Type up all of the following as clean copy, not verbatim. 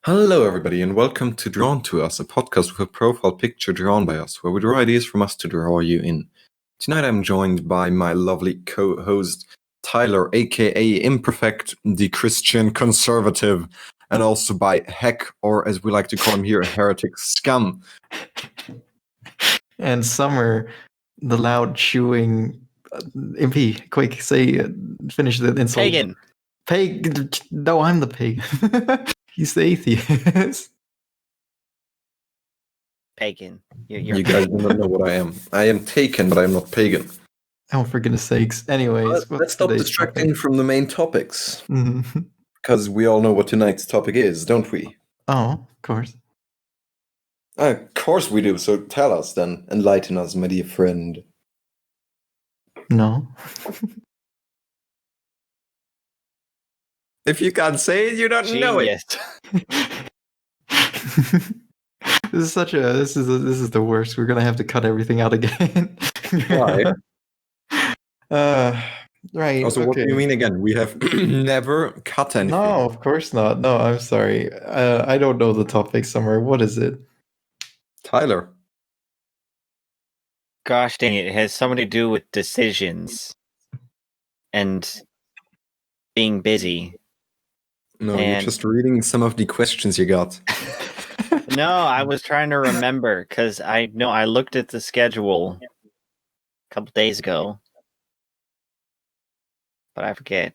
Hello, everybody, and welcome to Drawn to Us, a podcast with a profile picture drawn by us, where we draw ideas from us to draw you in. Tonight I'm joined by my lovely co-host, Tyler, aka Imperfect, the Christian conservative, and also by Heck, or as we like to call him here, Heretic Scum. And Summer, the loud chewing MP. Quick, finish the insult. Pagan. No, I'm the pagan. He's the atheist. Pagan. You guys do not know what I am. I am taken, but I am not pagan. Oh, for goodness sakes. Anyways, Let's stop distracting from the main topics. Mm-hmm. Because we all know what tonight's topic is, don't we? Oh, of course. Of course we do, so tell us then. Enlighten us, my dear friend. No. If you can't say it, you don't know it. This is the worst. We're gonna have to cut everything out again. Why? Right. Also, what do you mean again? We have never cut anything. No, of course not. No, I'm sorry. I don't know the topic, Summer. What is it? Tyler. Gosh dang it has something to do with decisions and being busy. No, you're just reading some of the questions you got. No, I was trying to remember because I looked at the schedule a couple days ago, but I forget.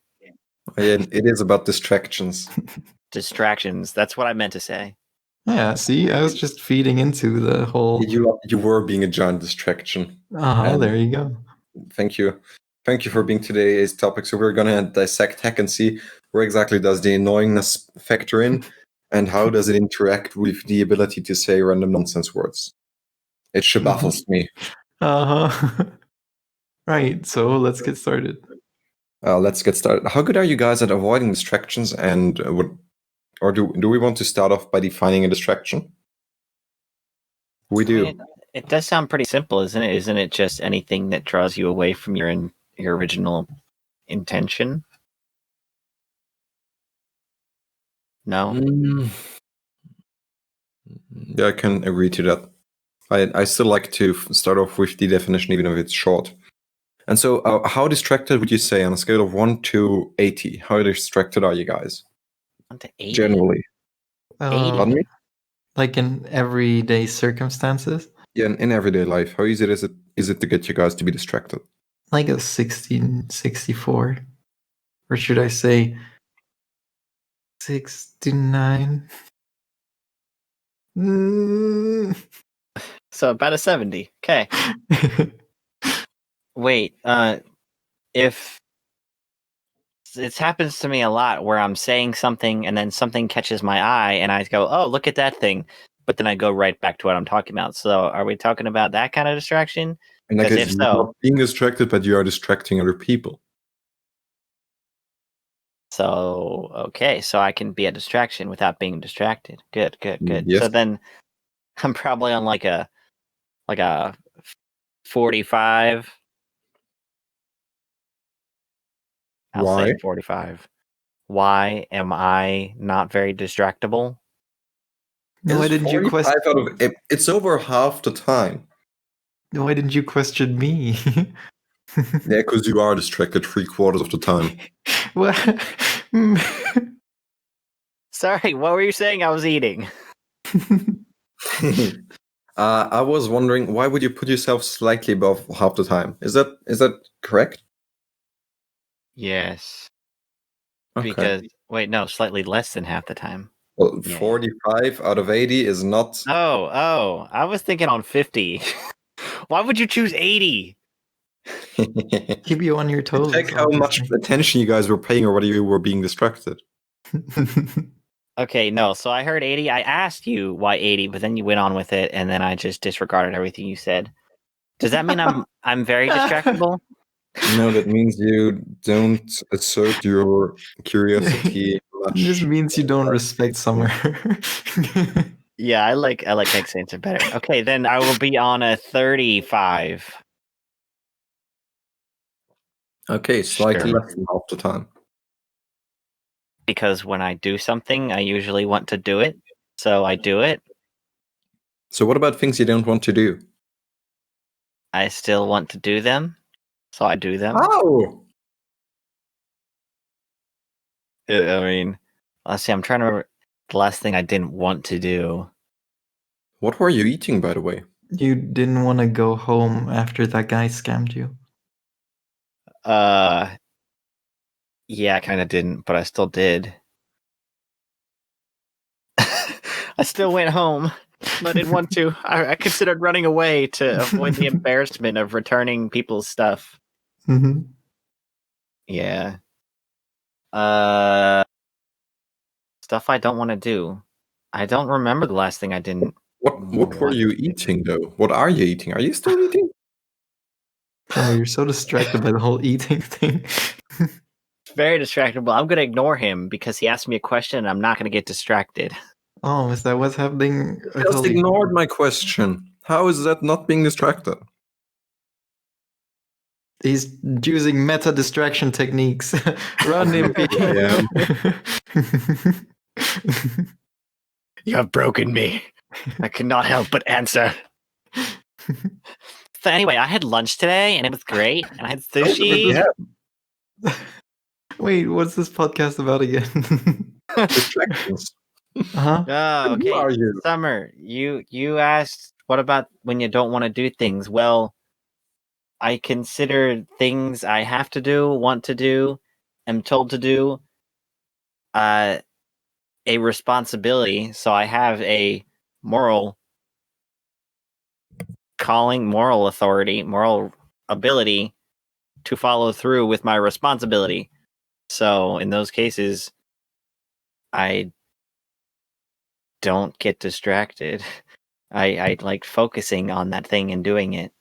It is about distractions. Distractions. That's what I meant to say. Yeah, see, I was just feeding into the whole. You were being a giant distraction. Oh, there you go. Thank you. Thank you for being today's topic. So we're going to dissect Heck and see where exactly does the annoyingness factor in and how does it interact with the ability to say random nonsense words. It should baffles me. Uh-huh. Right, so let's get started. Let's get started. How good are you guys at avoiding distractions, and do we want to start off by defining a distraction? We do. It does sound pretty simple, isn't it? Isn't it just anything that draws you away from your original intention? No? Yeah, I can agree to that. I still like to start off with the definition, even if it's short. And so, how distracted would you say on a scale of 1 to 80? How distracted are you guys? 1 to 80? Generally. 80? Like in everyday circumstances? Yeah, in everyday life. How easy is it to get you guys to be distracted? Like a 64. Or should I say 69? So about a 70. Okay. Wait, if it happens to me a lot where I'm saying something and then something catches my eye and I go, oh, look at that thing. But then I go right back to what I'm talking about. So are we talking about that kind of distraction? And I guess you're not being distracted, but you are distracting other people. So, okay. So I can be a distraction without being distracted. Good. Yes. So then I'm probably on like a 45. I'll say 45. Why am I not very distractible? Why didn't you question? It's over half the time. Why didn't you question me? Yeah, because you are distracted 3/4 of the time. What? Sorry, what were you saying? I was eating. I was wondering, why would you put yourself slightly above half the time? Is that correct? Yes. Okay. Because slightly less than half the time. Well, 45 out of 80 is not. Oh, I was thinking on 50. Why would you choose 80? Keep you on your toes. Check how much attention you guys were paying or whether you were being distracted. Okay, no. So I heard 80. I asked you why 80, but then you went on with it, and then I just disregarded everything you said. Does that mean I'm very distractible? No, that means you don't assert your curiosity much. This means you don't respect Summer. Yeah, I like Nick's answer better. Okay, then I will be on a 35. Okay, slightly less than half the time. because when I do something, I usually want to do it, so I do it. So what about things you don't want to do? I still want to do them, so I do them. Oh! I mean, let's see, I'm trying to remember the last thing I didn't want to do. What were you eating, by the way? You didn't want to go home after that guy scammed you. Yeah, I kind of didn't, but I still did. I still went home, but I didn't want to. I considered running away to avoid the embarrassment of returning people's stuff. Mm-hmm. Yeah. Stuff I don't want to do. I don't remember the last thing I didn't. What were you eating, though? What are you eating? Are you still eating? Oh, you're so distracted by the whole eating thing. It's very distractible. I'm going to ignore him because he asked me a question and I'm not going to get distracted. Oh, is that what's happening? I Just totally- ignored my question. How is that not being distracted? He's using meta distraction techniques. Run, Impy. You have broken me. I cannot help but answer. So anyway, I had lunch today and it was great. And I had sushi. Wait, what's this podcast about again? Distractions. Uh-huh. Oh, okay. Who are you? Summer, you asked what about when you don't want to do things? Well, I consider things I have to do, want to do, am told to do, a responsibility. So I have a moral calling, moral authority, moral ability to follow through with my responsibility. So in those cases, I don't get distracted. I like focusing on that thing and doing it.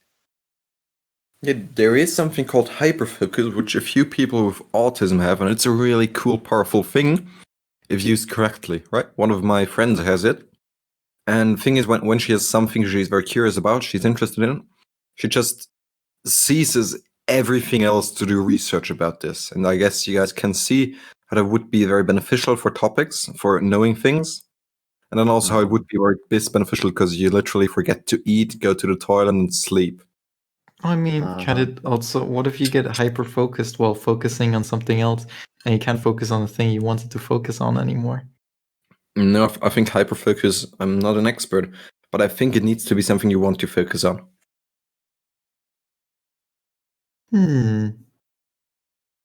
Yeah, there is something called hyperfocus, which a few people with autism have, and it's a really cool, powerful thing if used correctly, right? One of my friends has it. And the thing is, when she has something she's very curious about, she's interested in, she just ceases everything else to do research about this. And I guess you guys can see how that would be very beneficial for topics, for knowing things. And then also how it would be very beneficial because you literally forget to eat, go to the toilet, and sleep. I mean, can it also, what if you get hyper focused while focusing on something else and you can't focus on the thing you wanted to focus on anymore? No, I think hyperfocus, I'm not an expert, but I think it needs to be something you want to focus on.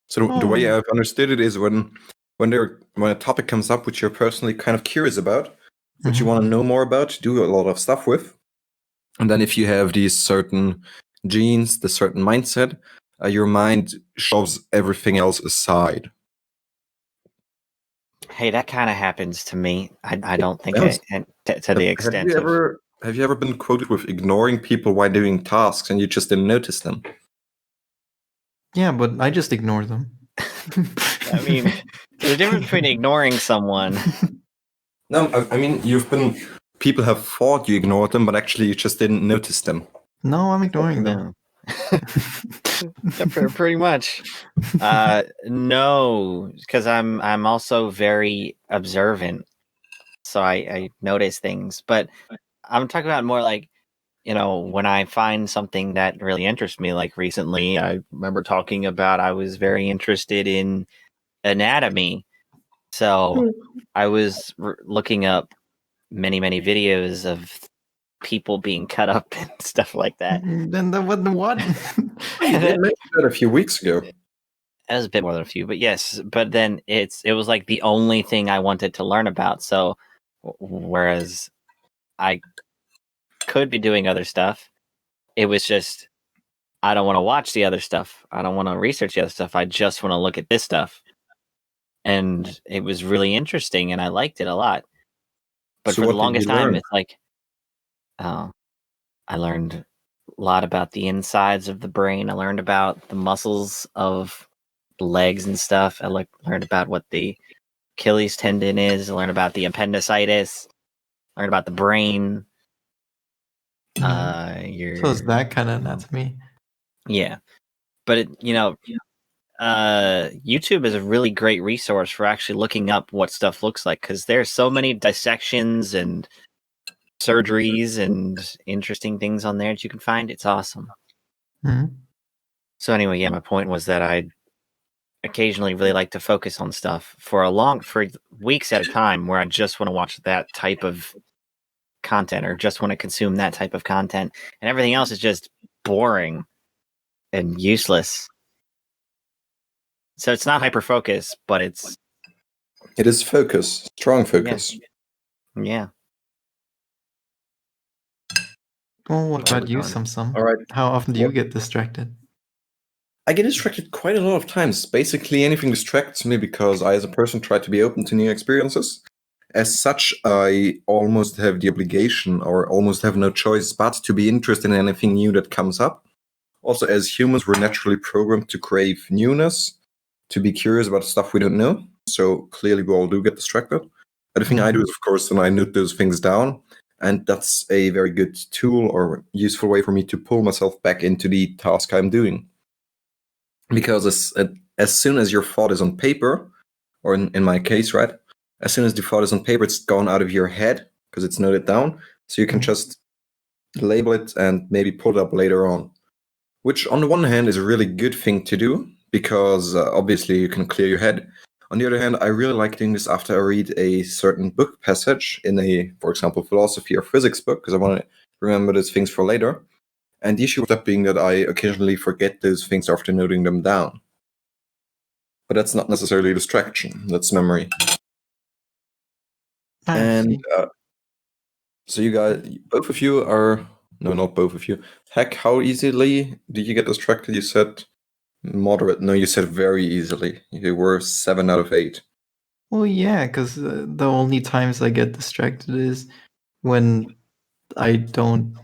So the way I've understood it is when a topic comes up which you're personally kind of curious about, which you want to know more about, do a lot of stuff with, and then if you have these certain genes, the certain mindset, your mind shoves everything else aside. Hey, that kind of happens to me. I don't think Yes. to the extent Have you ever been quoted with ignoring people while doing tasks and you just didn't notice them? Yeah, but I just ignore them. I mean, there's a difference between ignoring someone. No, I mean, people have thought you ignored them, but actually you just didn't notice them. No, I'm ignoring them. Pretty much. No, because I'm also very observant, so I notice things. But I'm talking about more like, when I find something that really interests me. Like recently, I remember talking about I was very interested in anatomy, so I was looking up many videos of people being cut up and stuff like that. Then what? You did mention that a few weeks ago. It was a bit more than a few, but yes. But then it was like the only thing I wanted to learn about. So whereas I could be doing other stuff, it was just I don't want to watch the other stuff. I don't want to research the other stuff. I just want to look at this stuff. And it was really interesting and I liked it a lot. But So for the what did you longest time, learn? it's like, I learned a lot about the insides of the brain. I learned about the muscles of the legs and stuff. I learned about what the Achilles tendon is. I learned about the appendicitis. Learned about the brain. So it's that kind of anatomy. Yeah, but YouTube is a really great resource for actually looking up what stuff looks like, because there's so many dissections and surgeries and interesting things on there that you can find. It's awesome. Mhm. So anyway, yeah, my point was that I occasionally really like to focus on stuff for weeks at a time, where I just want to watch that type of content or just want to consume that type of content, and everything else is just boring and useless. So it's not hyper focus, but it is focus, strong focus. Yeah. Well, what about you, Samsung? All right. How often do you get distracted? I get distracted quite a lot of times. Basically, anything distracts me because I, as a person, try to be open to new experiences. As such, I almost have the obligation, or almost have no choice, but to be interested in anything new that comes up. Also, as humans, we're naturally programmed to crave newness, to be curious about stuff we don't know. So clearly, we all do get distracted. But the thing I do is, of course, then I note those things down. And that's a very good tool or useful way for me to pull myself back into the task I'm doing. Because as soon as your thought is on paper, or in my case, right, as soon as the thought is on paper, it's gone out of your head because it's noted down. So you can just label it and maybe pull it up later on. Which on the one hand is a really good thing to do because obviously you can clear your head. On the other hand, I really like doing this after I read a certain book passage in a, for example, philosophy or physics book, because I want to remember those things for later. And the issue with that being that I occasionally forget those things after noting them down. But that's not necessarily distraction, that's memory. And so you guys, both of you are, no, not both of you. Heck, how easily do you get distracted? You said moderate. No, you said very easily. You were 7 out of 8. Well, yeah, because the only times I get distracted is when I don't,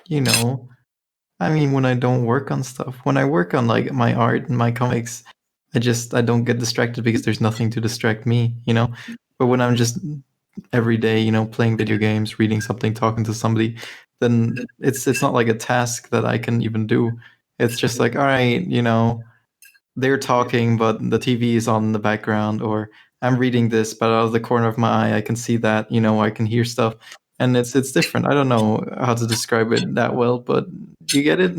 when I don't work on stuff. When I work on like my art and my comics, I don't get distracted because there's nothing to distract me, But when I'm just every day, playing video games, reading something, talking to somebody, then it's not like a task that I can even do. It's just like, all right, they're talking, but the TV is on in the background, or I'm reading this, but out of the corner of my eye, I can see that, I can hear stuff, and it's different. I don't know how to describe it that well, but do you get it?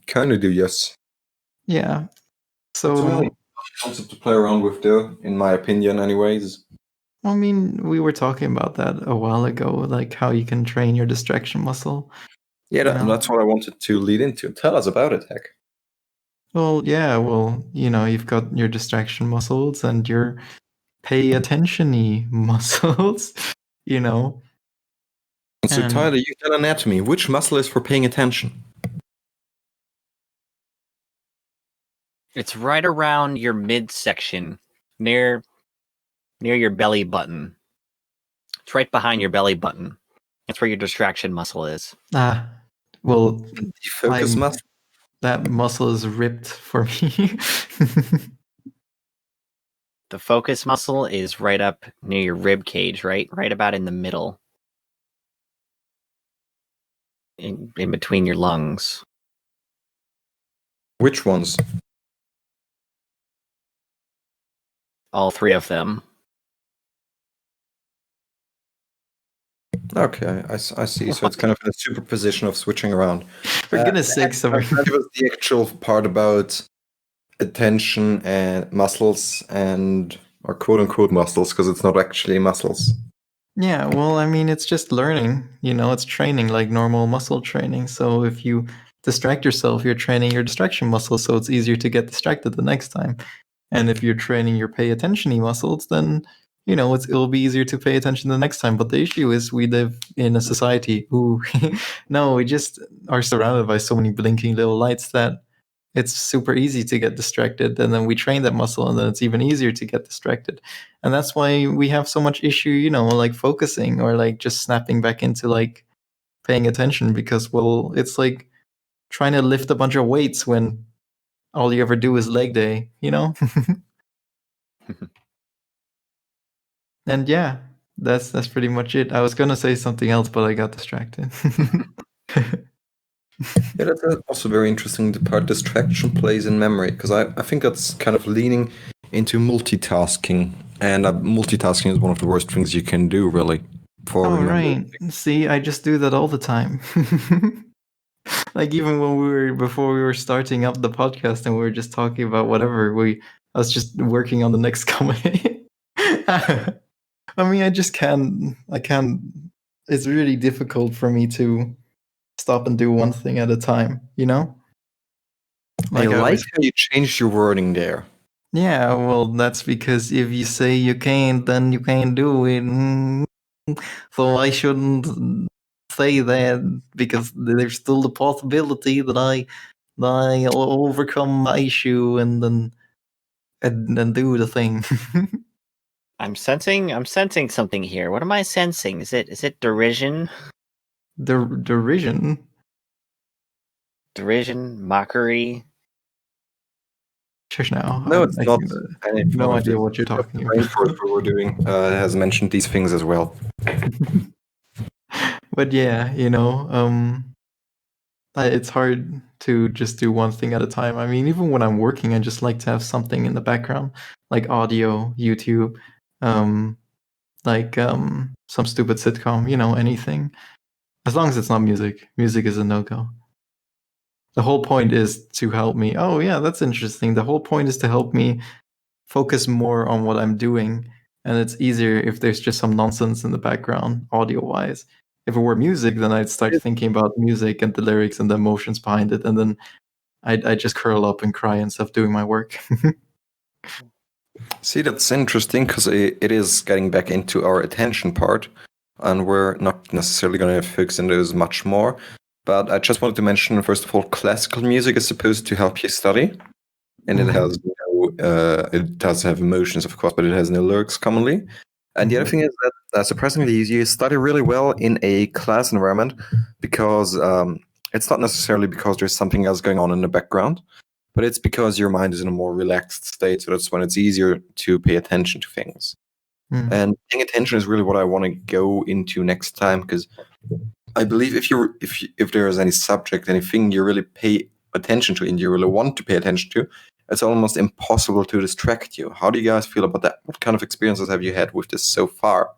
Kind of do, yes. Yeah. So it's a really concept to play around with, though, in my opinion, anyways. I mean, we were talking about that a while ago, like how you can train your distraction muscle. Yeah, that's what I wanted to lead into. Tell us about it, Heck. Well, yeah, you've got your distraction muscles and your pay attention-y muscles, So, Tyler, you've done anatomy. Which muscle is for paying attention? It's right around your midsection, near your belly button. It's right behind your belly button. That's where your distraction muscle is. Well, the focus muscle? That muscle is ripped for me. The focus muscle is right up near your rib cage, right about in the middle, in between your lungs. Which ones? All 3 of them. Okay, I see. So it's kind of a superposition of switching around. For goodness sakes, give us the actual part about attention and muscles or quote unquote muscles, because it's not actually muscles. Yeah, well, it's just learning, it's training like normal muscle training. So if you distract yourself, you're training your distraction muscles, so it's easier to get distracted the next time. And if you're training your pay attention-y muscles, then it'll be easier to pay attention the next time. But the issue is we live in a society we just are surrounded by so many blinking little lights that it's super easy to get distracted, and then we train that muscle, and then it's even easier to get distracted. And that's why we have so much issue, like focusing or like just snapping back into like paying attention, because it's like trying to lift a bunch of weights when all you ever do is leg day, And yeah, that's pretty much it. I was gonna say something else, but I got distracted. Yeah, that's also very interesting, the part distraction plays in memory, because I think that's kind of leaning into multitasking, and multitasking is one of the worst things you can do, really, for Oh, remembering. right. See, I just do that all the time. Like even when before we were starting up the podcast and we were just talking about whatever, I was just working on the next comedy. I mean, I can't, it's really difficult for me to stop and do one thing at a time, you know? I Like I like always, how you changed your wording there. yeah, well, that's because if you say you can't, then you can't do it. So I shouldn't say that because there's still the possibility that I'll overcome my issue and then do the thing. I'm sensing something here. What am I sensing? Is it derision? Derision. Derision, mockery? Shush now. No, it's I not. think And no one of idea the what you're talking rainforest about. we were doing has mentioned these things as well. But yeah, it's hard to just do one thing at a time. I mean, even when I'm working, I just like to have something in the background, like audio, YouTube, um, some stupid sitcom, anything. As long as it's not music. Music is a no-go. The whole point is to help me. Oh yeah, that's interesting. The whole point is to help me focus more on what I'm doing, and it's easier if there's just some nonsense in the background, audio-wise. If it were music, then I'd start thinking about music and the lyrics and the emotions behind it, and then I'd just curl up and cry instead of doing my work. See, that's interesting because it is getting back into our attention part, and we're not necessarily going to focus on those much more. But I just wanted to mention, first of all, classical music is supposed to help you study, and it does have emotions, of course, but it has no lyrics commonly. And the other thing is that surprisingly, you study really well in a class environment because it's not necessarily because there's something else going on in the background, but it's because your mind is in a more relaxed state. So that's when it's easier to pay attention to things. And paying attention is really what I want to go into next time, because I believe if there is any subject, anything you really pay attention to and you really want to pay attention to, it's almost impossible to distract you. How do you guys feel about that? What kind of experiences have you had with this so far?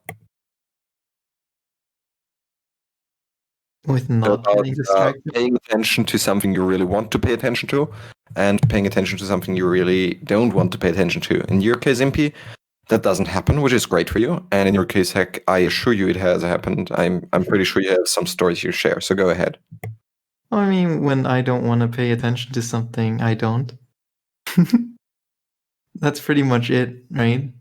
With not getting distracted. Paying attention to something you really want to pay attention to, and paying attention to something you really don't want to pay attention to. In your case, Impy, that doesn't happen, which is great for you. And in your case, Heck, I assure you it has happened. I'm pretty sure you have some stories you share. So go ahead. I mean, when I don't want to pay attention to something, I don't. That's pretty much it, right?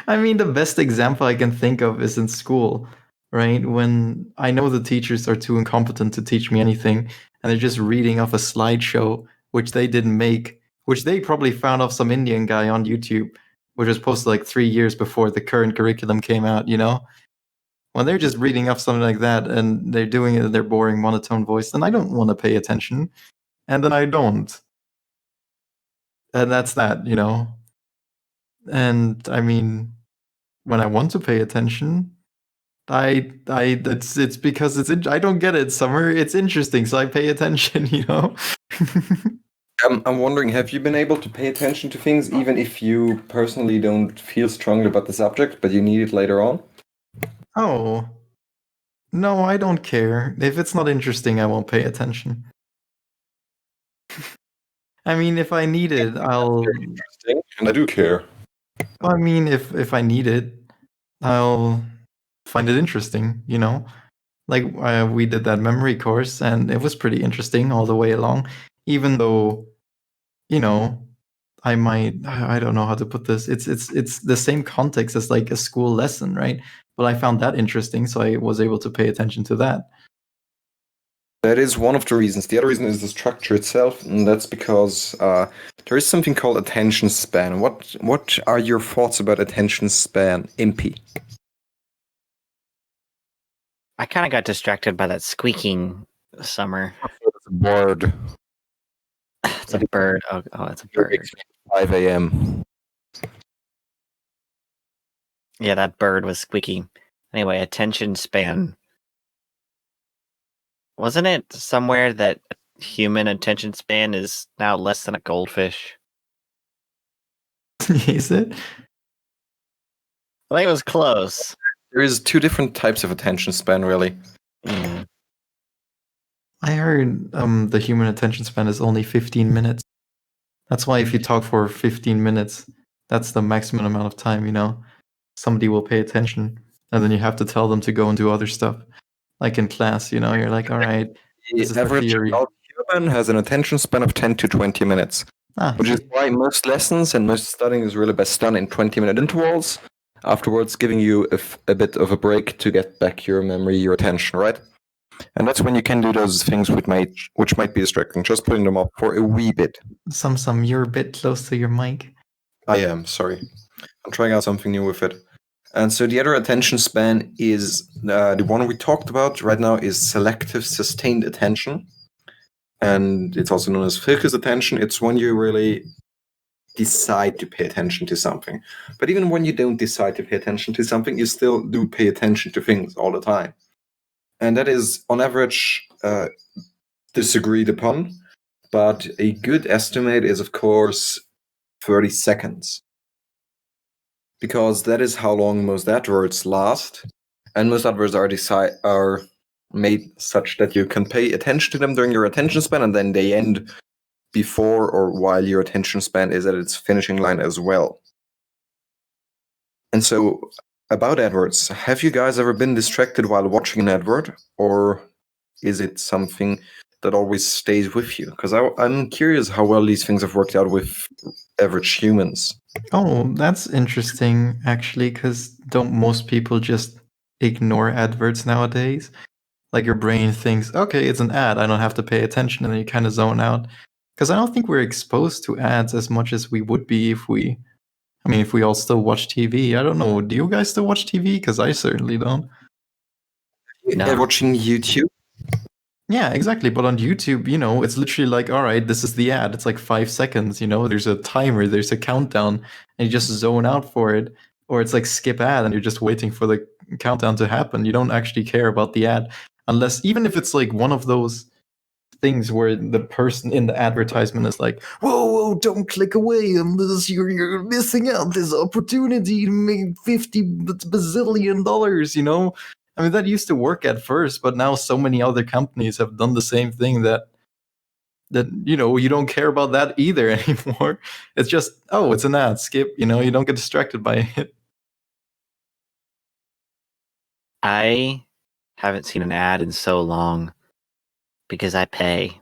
I mean, the best example I can think of is in school, right? When I know the teachers are too incompetent to teach me anything, and they're just reading off a slideshow, which they didn't make, which they probably found off some Indian guy on YouTube, which was posted like 3 years before the current curriculum came out, When they're just reading off something like that and they're doing it in their boring monotone voice, then I don't want to pay attention. And then I don't. And that's that, And I mean, when I want to pay attention, it's because I don't get it, Summer. It's interesting, so I pay attention, I'm wondering, have you been able to pay attention to things even if you personally don't feel strongly about the subject, but you need it later on? Oh. No, I don't care. If it's not interesting, I won't pay attention. I mean, if I need it, I'll. Very interesting, and I do care. I mean, if I need it, I'll find it interesting, Like we did that memory course, and it was pretty interesting all the way along, even though, I don't know how to put this. It's the same context as like a school lesson, right? But I found that interesting, so I was able to pay attention to that. That is one of the reasons. The other reason is the structure itself, and that's because there is something called attention span. What are your thoughts about attention span, Impy? I kind of got distracted by that squeaking, Summer. It's a bird. It's a bird. Oh, it's a bird. 5 a.m. Yeah, that bird was squeaking. Anyway, attention span. Wasn't it somewhere that human attention span is now less than a goldfish? Is it? I think it was close. There is two different types of attention span, really. Mm. I heard the human attention span is only 15 minutes. That's why if you talk for 15 minutes, that's the maximum amount of time, somebody will pay attention. And then you have to tell them to go and do other stuff. Like in class, you're like, all right, this is The the average theory. adult human has an attention span of 10 to 20 minutes, which is why most lessons and most studying is really best done in 20-minute intervals, afterwards giving you a bit of a break to get back your memory, your attention, right? And that's when you can do those things which might be distracting, just putting them up for a wee bit. Some, you're a bit close to your mic. I am, sorry. I'm trying out something new with it. And so the other attention span is the one we talked about right now is selective sustained attention. And it's also known as focused attention. It's when you really decide to pay attention to something. But even when you don't decide to pay attention to something, you still do pay attention to things all the time. And that is, on average, disagreed upon. But a good estimate is, of course, 30 seconds. Because that is how long most adverts last. And most adverts are made such that you can pay attention to them during your attention span, and then they end before or while your attention span is at its finishing line as well. And so, about adverts, have you guys ever been distracted while watching an advert, or is it something that always stays with you? Because I'm curious how well these things have worked out with average humans. Oh, that's interesting, actually, because don't most people just ignore adverts nowadays? Like your brain thinks, okay, it's an ad, I don't have to pay attention, and then you kind of zone out. Because I don't think we're exposed to ads as much as we would be if we all still watch TV. I don't know, do you guys still watch TV? Because I certainly don't. No. Watching YouTube? Yeah, exactly. But on YouTube, it's literally like, all right, this is the ad. It's like 5 seconds, there's a timer, there's a countdown, and you just zone out for it. Or it's like skip ad and you're just waiting for the countdown to happen. You don't actually care about the ad. Unless, even if it's like one of those things where the person in the advertisement is like, whoa, don't click away unless you're missing out this opportunity to make $50 bazillion, that used to work at first, but now so many other companies have done the same thing that you don't care about that either anymore. It's just, oh, it's an ad, skip, you don't get distracted by it. I haven't seen an ad in so long because I pay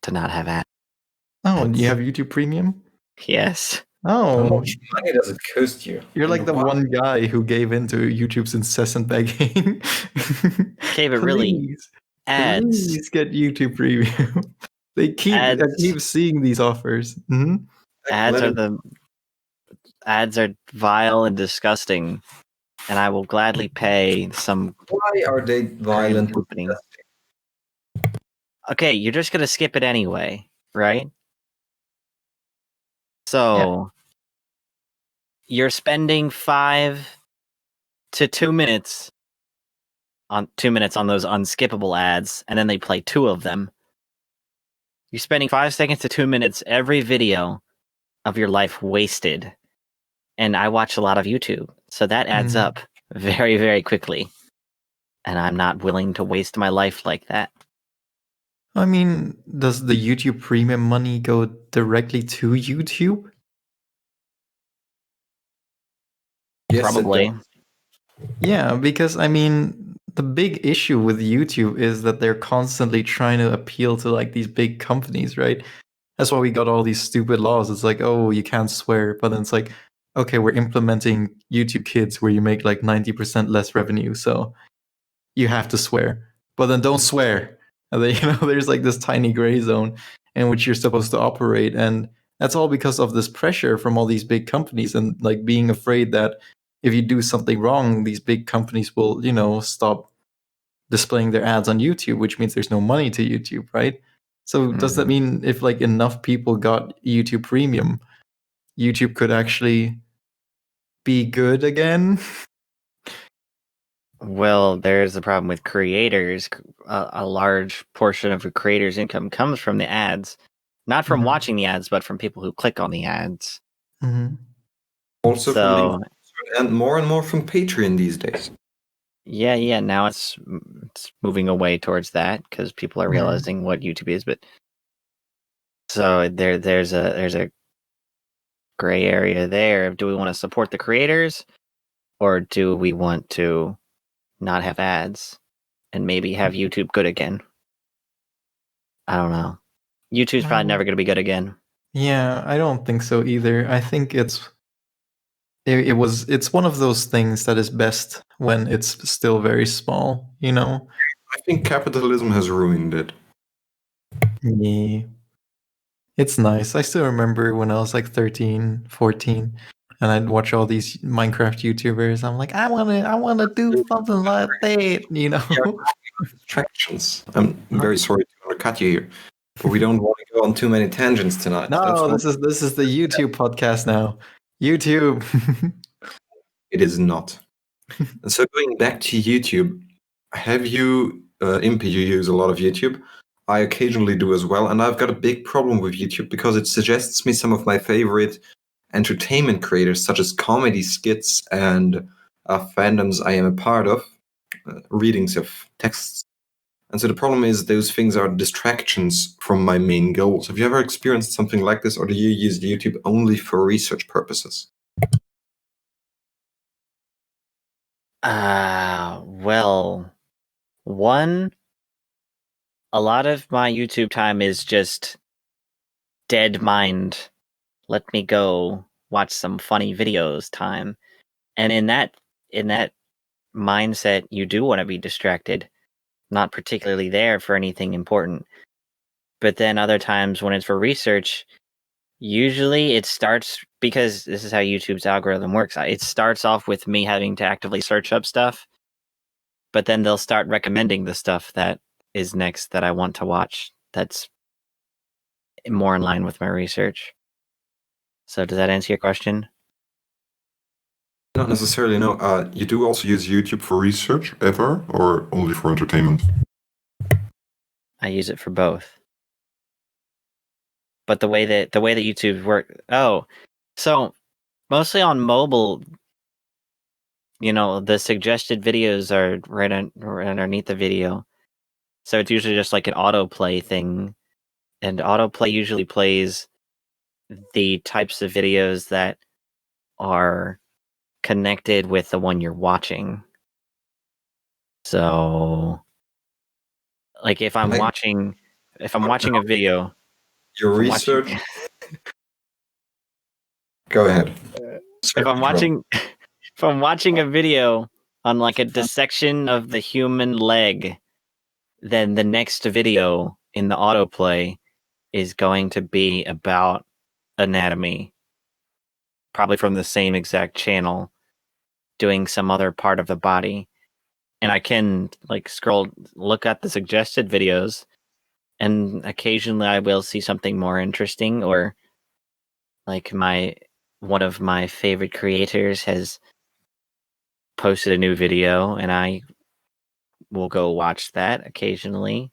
to not have ads. Oh, and you have YouTube Premium? Yes. Oh, How much money does it cost you? you're like the one guy who gave in to YouTube's incessant begging. Okay, but really, ads. Please get YouTube Premium. I keep seeing these offers. Mm-hmm. Ads are vile and disgusting, and I will gladly pay some. Why are they violent? Company. Okay, you're just gonna skip it anyway, right? So you're spending 5 to 2 minutes on those unskippable ads, and then they play 2 of them. You're spending 5 seconds to 2 minutes every video of your life wasted. And I watch a lot of YouTube, so that adds up very, very quickly. And I'm not willing to waste my life like that. I mean, does the YouTube Premium money go directly to YouTube? Yes, probably. Yeah, because the big issue with YouTube is that they're constantly trying to appeal to like these big companies, right? That's why we got all these stupid laws. It's like, oh, you can't swear, but then it's like, okay, we're implementing YouTube Kids where you make like 90% less revenue, so you have to swear, but then don't swear. And then, there's like this tiny gray zone in which you're supposed to operate, and that's all because of this pressure from all these big companies and like being afraid that if you do something wrong, these big companies will, stop displaying their ads on YouTube, which means there's no money to YouTube, right? So does that mean if like enough people got YouTube Premium, YouTube could actually be good again? Well, there's the problem with creators. A large portion of a creator's income comes from the ads. Not from watching the ads, but from people who click on the ads. Mm-hmm. Also from the So, and more from Patreon these days. yeah. Now it's moving away towards that because people are realizing what YouTube is. But so there's a gray area there. Do we want to support the creators, or do we want to not have ads and maybe have YouTube good again? I don't know. YouTube's probably never going to be good again. Yeah, I don't think so either. I think it's one of those things that is best when it's still very small, you know? I think capitalism has ruined it. Yeah. It's nice. I still remember when I was like 13, 14, and I'd watch all these Minecraft YouTubers. I'm like, I wanna do something like that, you know? Distractions. I'm very sorry to undercut you here, but we don't want to go on too many tangents tonight. No, this is the YouTube podcast now. YouTube. It is not. And so going back to YouTube, have you, Impy, you use a lot of YouTube? I occasionally do as well, and I've got a big problem with YouTube because it suggests me some of my favorite entertainment creators, such as comedy skits and fandoms I am a part of, readings of texts. And so the problem is those things are distractions from my main goals. Have you ever experienced something like this, or do you use YouTube only for research purposes? Well, one, a lot of my YouTube time is just dead mind. Let me go watch some funny videos time. And in that mindset, you do want to be distracted, not particularly there for anything important. But then other times when it's for research, usually it starts, because this is how YouTube's algorithm works. It starts off with me having to actively search up stuff, but then they'll start recommending the stuff that is next that I want to watch that's more in line with my research. So does that answer your question? Not necessarily, no. You do also use YouTube for research ever, or only for entertainment? I use it for both. But the way that YouTube works, so mostly on mobile, the suggested videos are right underneath the video. So it's usually just like an autoplay thing. And autoplay usually plays the types of videos that are connected with the one you're watching. So, like if I'm watching a video, your research. Go ahead. If I'm watching a video on like a dissection of the human leg, then the next video in the autoplay is going to be about anatomy, probably from the same exact channel, doing some other part of the body. And I can look at the suggested videos, and occasionally I will see something more interesting, or like one of my favorite creators has posted a new video, and I will go watch that occasionally.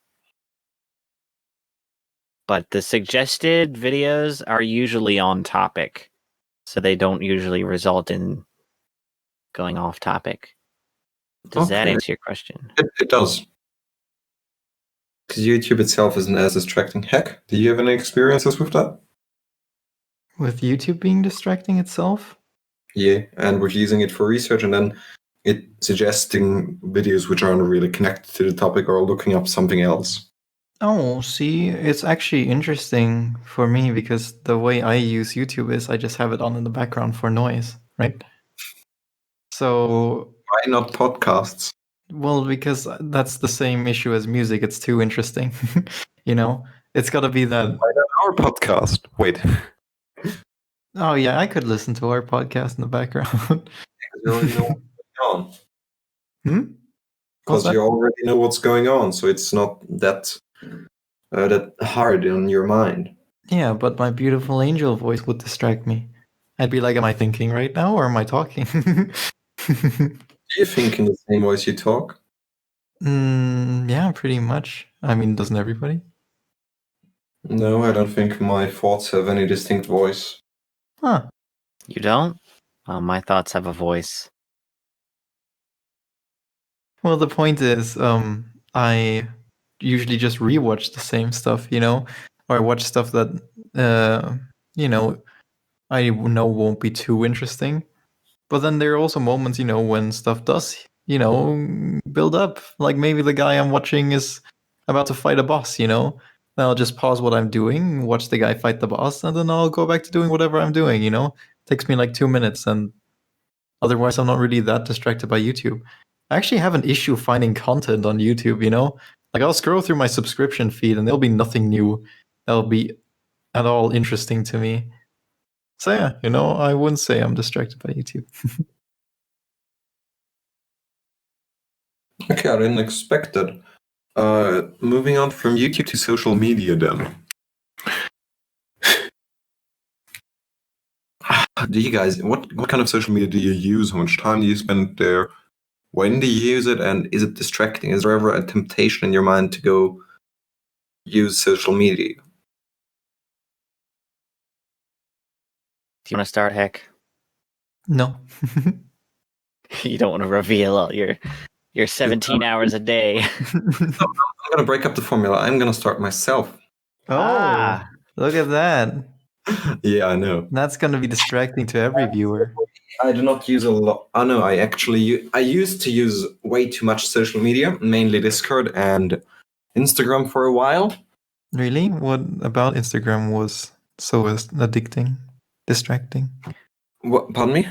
But the suggested videos are usually on topic, so they don't usually result in going off topic. Does that answer your question? It does. Because YouTube itself isn't as distracting. Heck, do you have any experiences with that? With YouTube being distracting itself? Yeah, and with using it for research, and then it suggesting videos which aren't really connected to the topic or looking up something else. Oh, see, it's actually interesting for me because the way I use YouTube is I just have it on in the background for noise, right? So why not podcasts? Well, because that's the same issue as music. It's too interesting. It's got to be that. Why not our podcast? Wait. Oh yeah, I could listen to our podcast in the background. You already know what's going on. Because you already know what's going on, so it's not that hard in your mind. Yeah, but my beautiful angel voice would distract me. I'd be like, am I thinking right now or am I talking? Do you think in the same voice you talk? Yeah, pretty much. I mean, doesn't everybody? No, I don't think my thoughts have any distinct voice. Huh. You don't? My thoughts have a voice. Well, the point is, I usually just rewatch the same stuff, or I watch stuff that, I know won't be too interesting. But then there are also moments, when stuff does, build up. Like maybe the guy I'm watching is about to fight a boss, Then I'll just pause what I'm doing, watch the guy fight the boss, and then I'll go back to doing whatever I'm doing, Takes me like 2 minutes, and otherwise I'm not really that distracted by YouTube. I actually have an issue finding content on YouTube, Like I'll scroll through my subscription feed and there'll be nothing new that'll be at all interesting to me. So yeah, I wouldn't say I'm distracted by YouTube. Okay, I didn't expect it. Moving on from YouTube to social media then. Do you guys, what kind of social media do you use? How much time do you spend there? When do you use it? And is it distracting? Is there ever a temptation in your mind to go use social media? Do you want to start, Heck? No. You don't want to reveal all your 17 hours a day. I'm going to break up the formula. I'm going to start myself. Oh, look at that. Yeah, I know. That's going to be distracting to every viewer. I do not use a lot. Oh no, I used to use way too much social media, mainly Discord and Instagram for a while. Really? What about Instagram was so addicting, distracting? What, pardon me?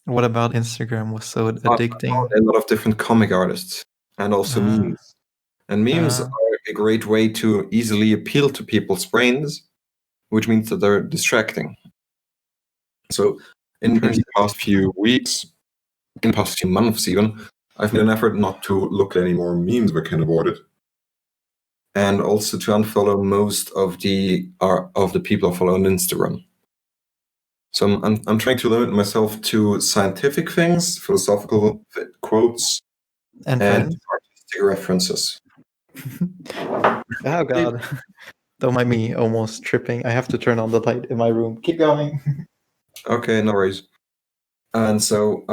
What about Instagram was so addicting? A lot of different comic artists and also memes. And memes are a great way to easily appeal to people's brains, which means that they're distracting. So in the past few weeks, in the past few months even, I've made an effort not to look at any more memes if I can avoid it. And also to unfollow most of the people I follow on Instagram. So I'm trying to limit myself to scientific things, philosophical quotes, and artistic references. Oh God! Don't mind me almost tripping. I have to turn on the light in my room. Keep going. Okay, no worries. And so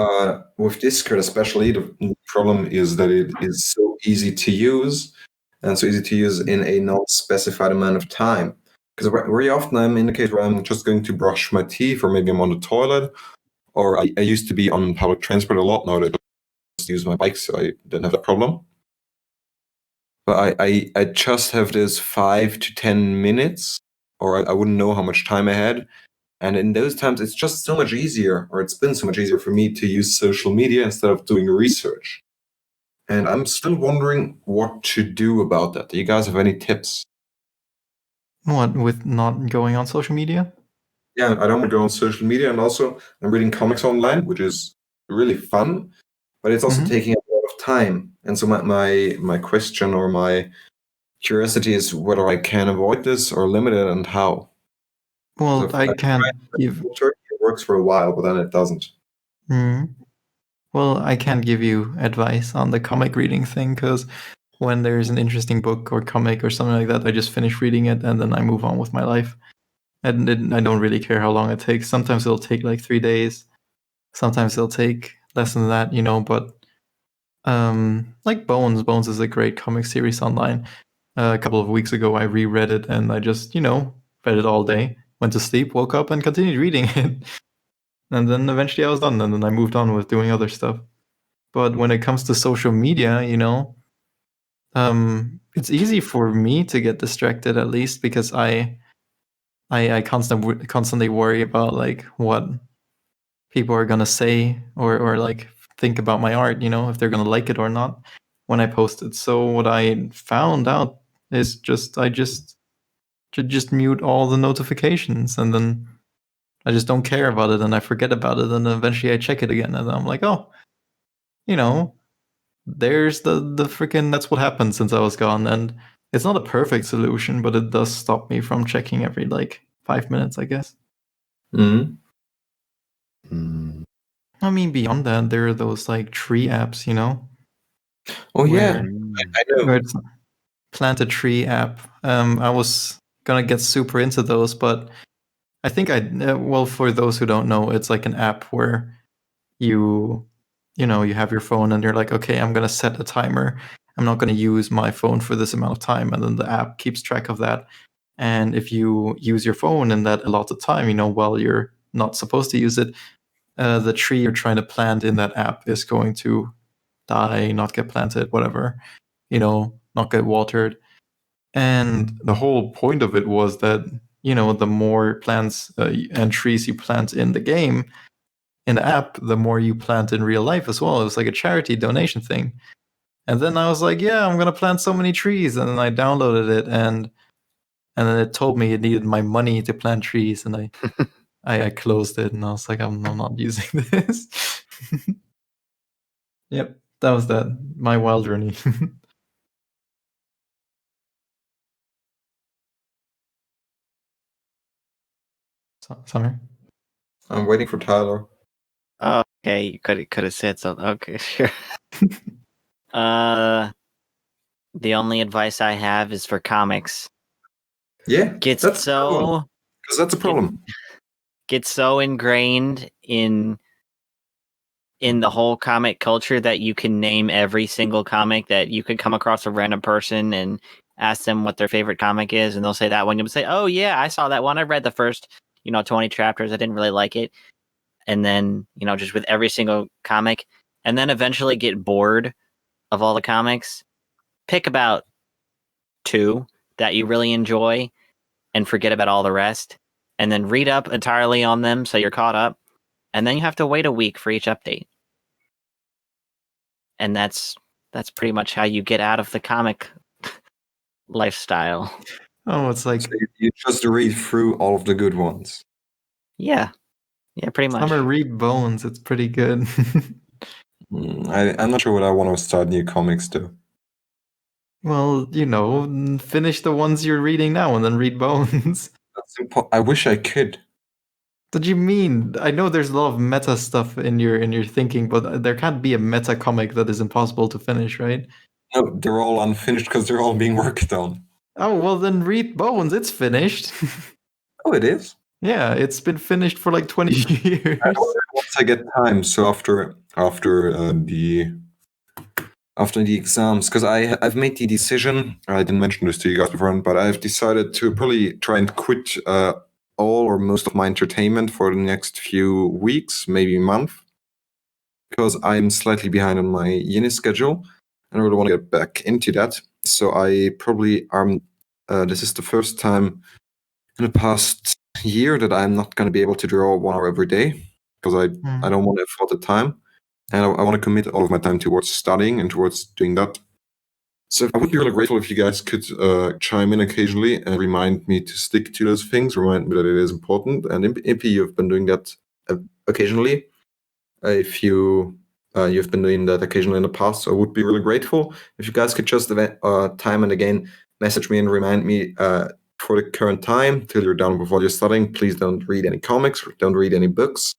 with Discord especially, the problem is that it is so easy to use, and so easy to use in a non-specified amount of time. Because very often I'm in the case where I'm just going to brush my teeth, or maybe I'm on the toilet, or I used to be on public transport a lot. Now I just use my bike, so I didn't have that problem. But I just have this 5 to 10 minutes, or I wouldn't know how much time I had. And in those times, it's just so much easier, or it's been so much easier for me to use social media instead of doing research. And I'm still wondering what to do about that. Do you guys have any tips? What, with not going on social media? Yeah, I don't want to go on social media, and also I'm reading comics online, which is really fun, but it's also taking a lot of time. And so my question or my curiosity is whether I can avoid this or limit it, and how. Well, So I can't give. It works for a while, but then it doesn't. Well, I can't give you advice on the comic reading thing, because when there's an interesting book or comic or something like that, I just finish reading it and then I move on with my life. And I don't really care how long it takes. Sometimes it'll take like 3 days. Sometimes it'll take less than that, but like Bones. Bones is a great comic series online. A couple of weeks ago, I reread it and I just, read it all day, went to sleep, woke up and continued reading it. And then eventually I was done, and then I moved on with doing other stuff. But when it comes to social media, it's easy for me to get distracted, at least because I constantly worry about like what people are gonna say or like think about my art, if they're gonna like it or not when I post it. So what I found out is I just mute all the notifications, and then I just don't care about it, and I forget about it, and eventually I check it again, and I'm like, oh, there's the freaking, that's what happened since I was gone. And it's not a perfect solution, but it does stop me from checking every like 5 minutes, I guess. I mean, beyond that, there are those like tree apps, you know. Oh yeah, where- I know. where it's plant a tree app. I was gonna get super into those, but I think well, for those who don't know, it's like an app where you you have your phone and you're like, okay, I'm gonna set a timer. I'm not gonna use my phone for this amount of time, and then the app keeps track of that. And if you use your phone in that allotted time, while you're not supposed to use it, the tree you're trying to plant in that app is going to die, not get planted, whatever, not get watered. And the whole point of it was that, the more plants and trees you plant in the game, in the app, the more you plant in real life as well. It was like a charity donation thing. And then I was like, yeah, I'm going to plant so many trees. And then I downloaded it, and then it told me it needed my money to plant trees. And I closed it, and I was like, I'm not using this. Yep, that was that. My wild journey. Sorry. I'm waiting for Tyler. Okay, you could have said something. Okay, sure. The only advice I have is for comics. Yeah, Get that's so because that's a problem. get so ingrained in the whole comic culture that you can name every single comic, that you could come across a random person and ask them what their favorite comic is, and they'll say that one. You'll say, "Oh yeah, I saw that one. I read the first 20 chapters. I didn't really like it." And then just with every single comic, and then eventually get bored of all the comics. Pick about 2 that you really enjoy and forget about all the rest, and then read up entirely on them so you're caught up, and then you have to wait a week for each update. And that's pretty much how you get out of the comic lifestyle. Oh, it's like So you just read through all of the good ones. Yeah, pretty much. Summer read Bones. It's pretty good. I'm not sure what I want to start new comics to. Well, finish the ones you're reading now and then read Bones. I wish I could. What do you mean? I know there's a lot of meta stuff in your thinking, but there can't be a meta comic that is impossible to finish, right? No, they're all unfinished because they're all being worked on. Oh, well then read Bones. It's finished. Oh, it is? Yeah, it's been finished for like 20 years. Once I get time, so after the exams, because I've made the decision. I didn't mention this to you guys before, but I've decided to probably try and quit all or most of my entertainment for the next few weeks, maybe a month, because I'm slightly behind on my uni schedule, and I really want to get back into that. So I probably this is the first time in the past year that I'm not going to be able to draw 1 hour every day, because I don't want to afford the time. And I want to commit all of my time towards studying and towards doing that. So I would be really grateful if you guys could chime in occasionally and remind me to stick to those things, remind me that it is important. And Impy, you've been doing that occasionally. If you've been doing that occasionally in the past, so I would be really grateful if you guys could just time and again message me and remind me for the current time, till you're done with what you're studying, please don't read any comics or don't read any books,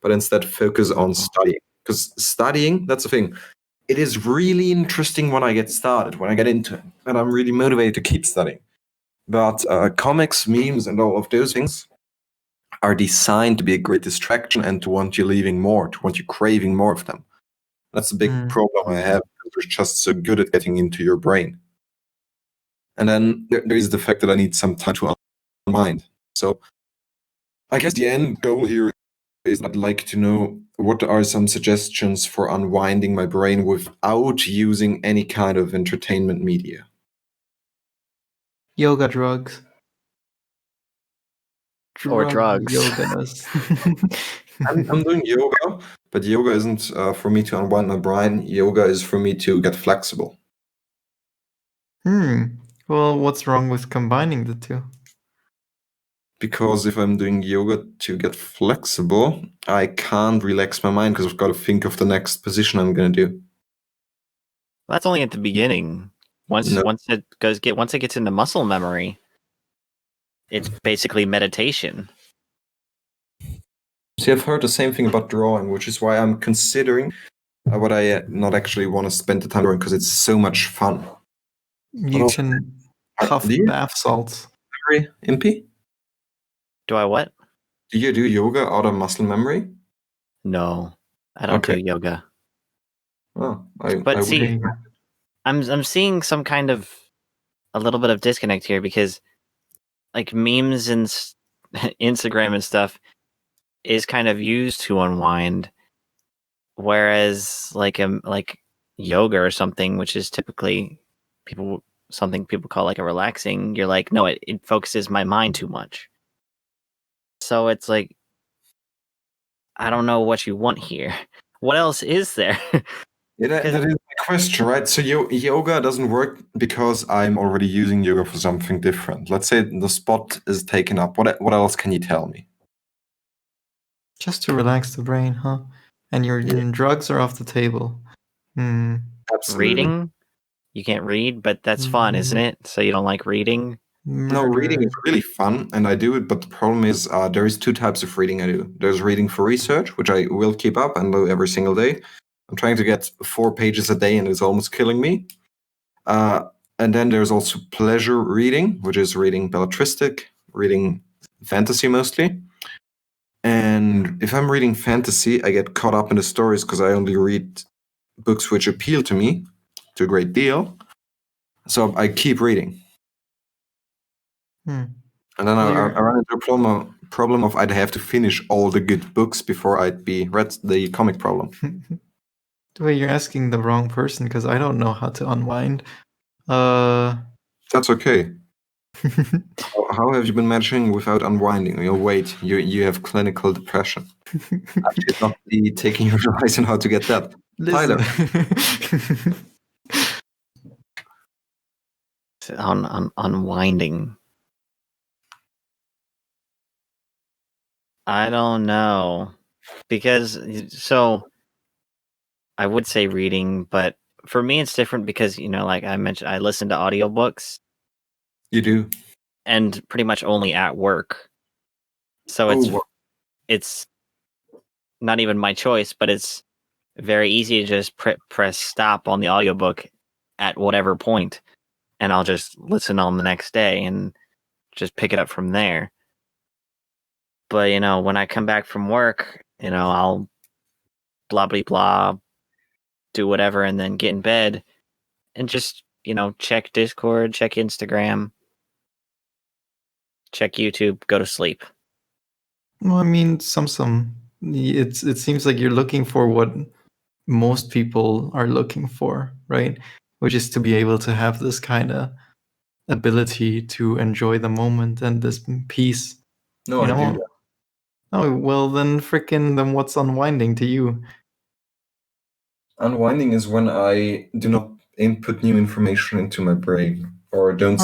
but instead focus on studying. Because studying, that's the thing. It is really interesting when I get started, when I get into it, and I'm really motivated to keep studying. But comics, memes, and all of those things are designed to be a great distraction and to want you leaving more, to want you craving more of them. That's a big problem I have, because they're just so good at getting into your brain. And then there is the fact that I need some time to unwind. So I guess the end goal here is I'd like to know what are some suggestions for unwinding my brain without using any kind of entertainment media. Yoga drugs. Or drugs. Yogas. I'm doing yoga, but yoga isn't for me to unwind my brain. Yoga is for me to get flexible. Well, what's wrong with combining the two? Because if I'm doing yoga to get flexible, I can't relax my mind because I've got to think of the next position I'm going to do. That's only at the beginning. Once it gets into muscle memory, it's basically meditation. See, I've heard the same thing about drawing, which is why I'm considering what I not actually want to spend the time doing because it's so much fun. You also- can puff Do you? bath salts. Memory, Impy? Do I what? Do you do yoga out of muscle memory? No, I don't Okay. do yoga. Oh, But I see, would. I'm seeing some kind of a little bit of disconnect here because like memes and Instagram and stuff is kind of used to unwind, whereas like yoga or something, which is typically something people call like a relaxing, you're like, no, it focuses my mind too much. So it's like, I don't know what you want here. What else is there? Yeah, that is my question, right? So yoga doesn't work because I'm already using yoga for something different. Let's say the spot is taken up. What else can you tell me? Just to relax the brain, huh? And your drugs are off the table. Absolutely. Reading? You can't read, but that's fun, isn't it? So you don't like reading? No, reading is really fun, and I do it. But the problem is, there is two types of reading I do. There's reading for research, which I will keep up and do every single day. I'm trying to get 4 pages a day, and it's almost killing me. And then there's also pleasure reading, which is reading belletristic, reading fantasy mostly. And if I'm reading fantasy, I get caught up in the stories because I only read books which appeal to me to a great deal. So I keep reading. And then I run into a problem of I'd have to finish all the good books before I'd be read the comic problem. Wait, you're asking the wrong person because I don't know how to unwind. That's okay. How have you been managing without unwinding? Wait, you have clinical depression. I should not be taking your advice on how to get that. Listen. Tyler. On unwinding. I don't know. Because, so, I would say reading, but for me it's different because, like I mentioned, I listen to audiobooks. You do? And pretty much only at work. So it's not even my choice, but it's very easy to just press stop on the audiobook at whatever point, and I'll just listen on the next day and just pick it up from there. But, when I come back from work, I'll blah, blah, blah, do whatever, and then get in bed and just, check Discord, check Instagram, check YouTube, go to sleep. Well, I mean, it seems like you're looking for what most people are looking for, right? Which is to be able to have this kind of ability to enjoy the moment and this peace. No, I do that. Oh, well, then what's unwinding to you? Unwinding is when I do not input new information into my brain or don't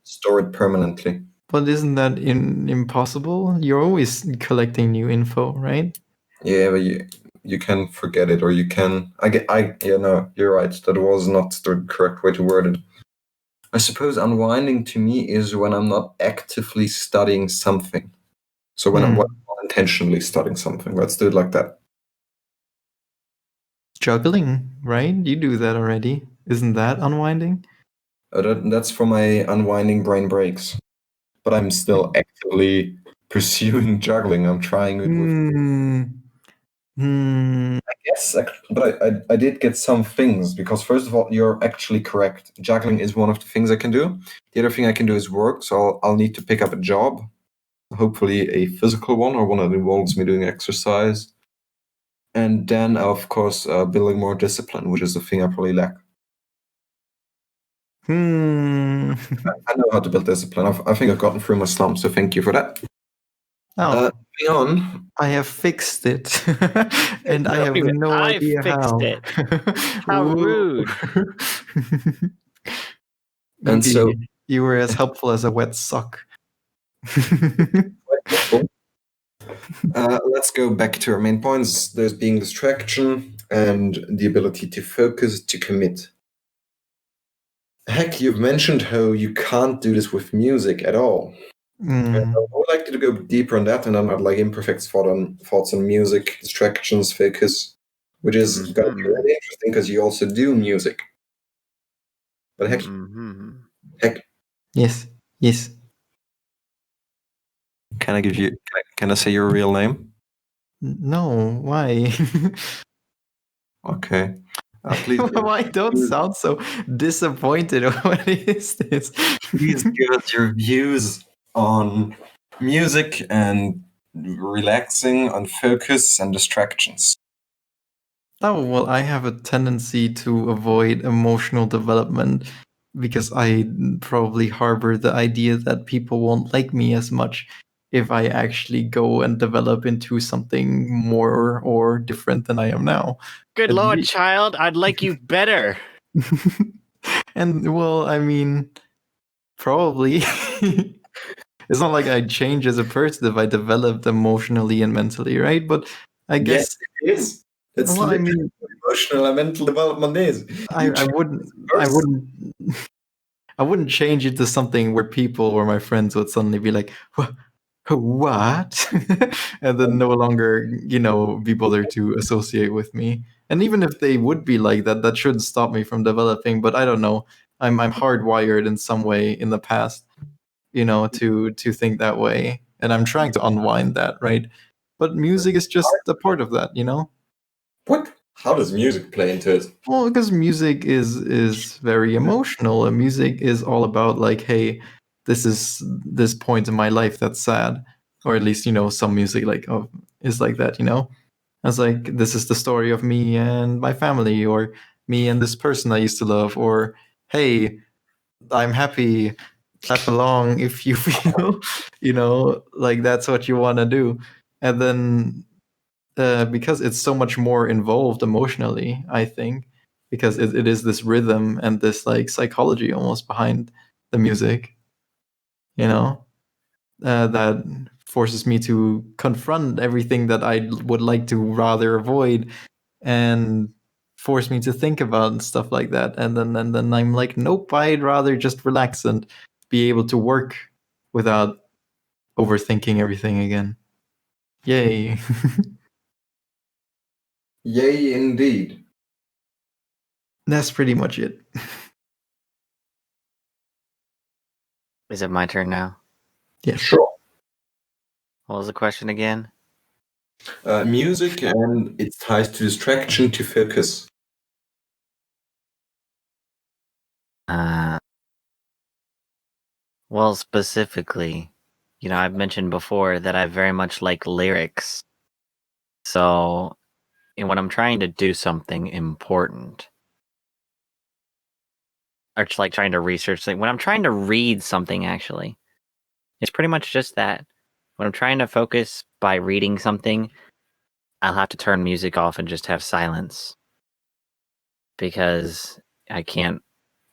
store it permanently. But isn't that impossible? You're always collecting new info, right? Yeah, but you can forget it, or you can. No, you're right. That was not the correct way to word it. I suppose unwinding to me is when I'm not actively studying something. So when I'm not intentionally studying something, let's do it like that. Juggling, right? You do that already. Isn't that unwinding? That's for my unwinding brain breaks. But I'm still actively pursuing juggling. I'm trying it with. I guess, but I did get some things because first of all, you're actually correct. Juggling is one of the things I can do. The other thing I can do is work, so I'll need to pick up a job, hopefully a physical one or one that involves me doing exercise. And then, of course, building more discipline, which is the thing I probably lack. I know how to build discipline. I think I've gotten through my slump, so thank you for that. On. I have fixed it, and I have no idea how. It. How rude! And so you were as helpful as a wet sock. Let's go back to our main points. There's being distraction and the ability to focus, to commit. Heck, you've mentioned how you can't do this with music at all. Mm, I would like to go deeper on that, and then I'd like Imperfect's thoughts on music, distractions, focus, which is going to be really interesting because you also do music. But heck, yes, yes. can I give you? Can I say your real name? No, why? Okay. Please, Why don't sound so disappointed? What is this? please give us your views on music and relaxing, on focus and distractions. Oh, well, I have a tendency to avoid emotional development because I probably harbor the idea that people won't like me as much if I actually go and develop into something more or different than I am now. Good At lord, least- child, I'd like you better. And well, I mean, probably. It's not like I'd change as a person if I developed emotionally and mentally, right? But I guess, Yes, it is. It's well, I literally mean, what emotional and mental development is. I, I wouldn't, I wouldn't, I wouldn't change it to something where people or my friends would suddenly be like, What? And then no longer, be bothered to associate with me. And even if they would be like that, that shouldn't stop me from developing. But I don't know. I'm hardwired in some way in the past, to think that way. And I'm trying to unwind that, right? But music is just a part of that. What? How does music play into it? Well, because music is very emotional, and music is all about like, hey, this is this point in my life that's sad, or at least some music like is like that. It's like this is the story of me and my family, or me and this person I used to love, or hey, I'm happy. Clap along if you feel, like that's what you want to do, and then because it's so much more involved emotionally, I think, because it is this rhythm and this like psychology almost behind the music, that forces me to confront everything that I would like to rather avoid, and force me to think about and stuff like that. And then I'm like, nope, I'd rather just relax and be able to work without overthinking everything again. Yay. Yay, indeed. That's pretty much it. Is it my turn now? Yes. Sure. What was the question again? Music and its ties to distraction to focus. Well, specifically, I've mentioned before that I very much like lyrics. So, when I'm trying to do something important, or just like trying to research something, when I'm trying to read something, actually, it's pretty much just that. When I'm trying to focus by reading something, I'll have to turn music off and just have silence because I can't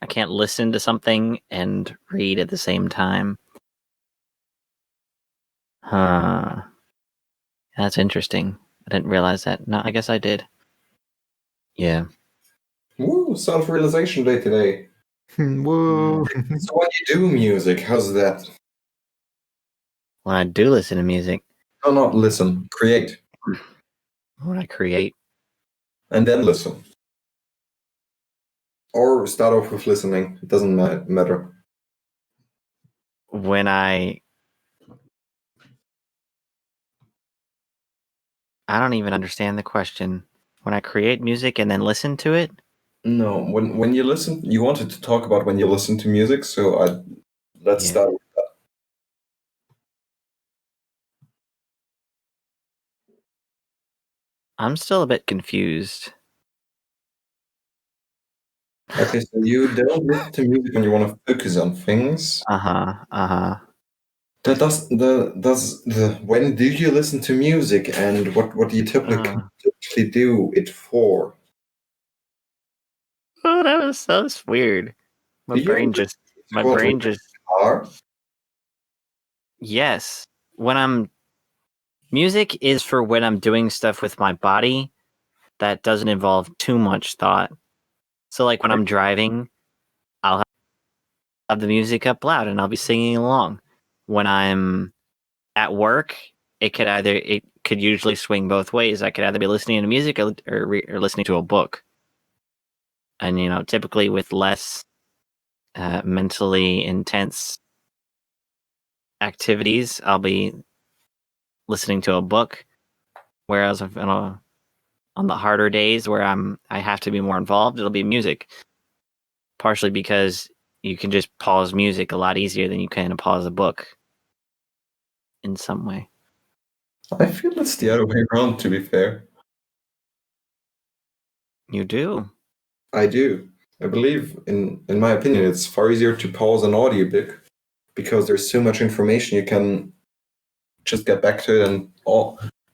listen to something and read at the same time. Huh. That's interesting. I didn't realize that. No, I guess I did. Yeah. Woo, self-realization day today. Whoa. So when you do music, how's that? When I do listen to music, No, not listen, create, when I create, and then listen. Or start off with listening. It doesn't matter. when I don't even understand the question. When I create music and then listen to it? No, when you listen, you wanted to talk about when you listen to music, so let's Yeah. start. I'm still a bit confused. Okay, so you don't listen to music when you want to focus on things. Uh-huh. When do you listen to music, and what do you typically do it for? Oh, that's weird. My Do you ever brain listen just to music while in the car? yes. Music is for when I'm doing stuff with my body that doesn't involve too much thought. So like when I'm driving, I'll have the music up loud and I'll be singing along. when I'm at work, it could usually swing both ways. I could either be listening to music or listening to a book. And typically with less mentally intense activities, I'll be listening to a book. Whereas on the harder days where I have to be more involved, it'll be music. Partially because you can just pause music a lot easier than you can pause a book in some way. I feel it's the other way around, to be fair. You do? I do. I believe, in my opinion, it's far easier to pause an audiobook because there's so much information you can just get back to it and